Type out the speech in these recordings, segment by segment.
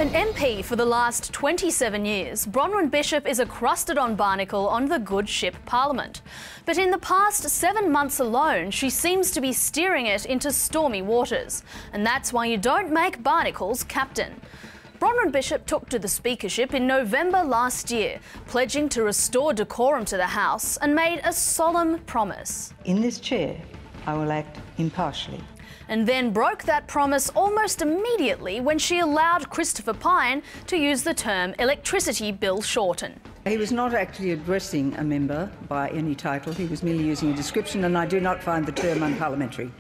An MP for the last 27 years, Bronwyn Bishop is a crusted-on barnacle on the good ship Parliament. But in the past 7 months alone, she seems to be steering it into stormy waters. And that's why you don't make barnacles captain. Bronwyn Bishop took to the speakership in November last year, pledging to restore decorum to the House and made a solemn promise. In this chair, I will act impartially. And then broke that promise almost immediately when she allowed Christopher Pyne to use the term electricity bill shorten. He was not actually addressing a member by any title. He was merely using a description, and I do not find the term unparliamentary.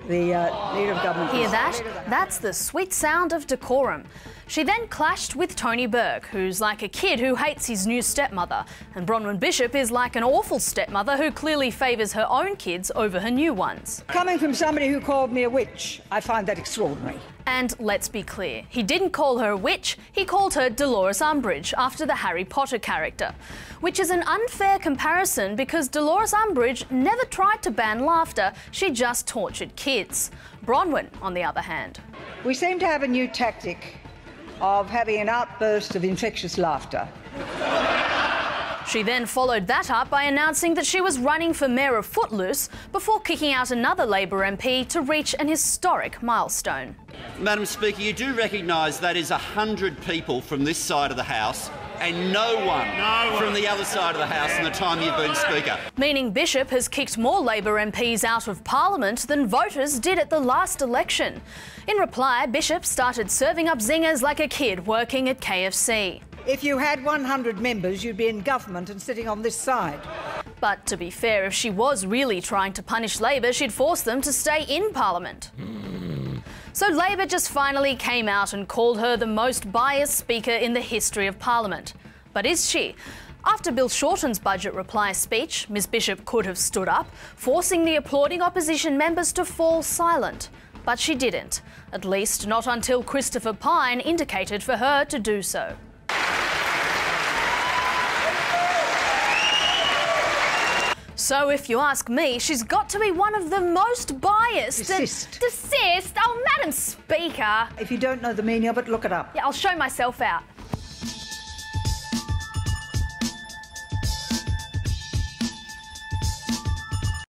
The Leader of Government... Hear that? That's the sweet sound of decorum. She then clashed with Tony Burke, who's like a kid who hates his new stepmother, and Bronwyn Bishop is like an awful stepmother who clearly favours her own kids over her new ones. Coming from somebody who called me a witch, I find that extraordinary. And let's be clear, he didn't call her a witch, he called her Dolores Umbridge after the Harry Potter character. Which is an unfair comparison because Dolores Umbridge never tried to ban laughter, she just tortured kids. Bronwyn, on the other hand. We seem to have a new tactic of having an outburst of infectious laughter. She then followed that up by announcing that she was running for Mayor of Footloose before kicking out another Labor MP to reach an historic milestone. Madam Speaker, you do recognise that is 100 people from this side of the House and no one from the other side of the House in the time you've been Speaker. Meaning Bishop has kicked more Labor MPs out of Parliament than voters did at the last election. In reply, Bishop started serving up zingers like a kid working at KFC. If you had 100 members, you'd be in government and sitting on this side. But to be fair, if she was really trying to punish Labor, she'd force them to stay in Parliament. So Labor just finally came out and called her the most biased Speaker in the history of Parliament. But is she? After Bill Shorten's budget reply speech, Ms Bishop could have stood up, forcing the applauding opposition members to fall silent. But she didn't, at least not until Christopher Pyne indicated for her to do so. So if you ask me, she's got to be one of the most biased... Desist. Desist? Oh, Madam Speaker. If you don't know the meaning of it, look it up. Yeah, I'll show myself out.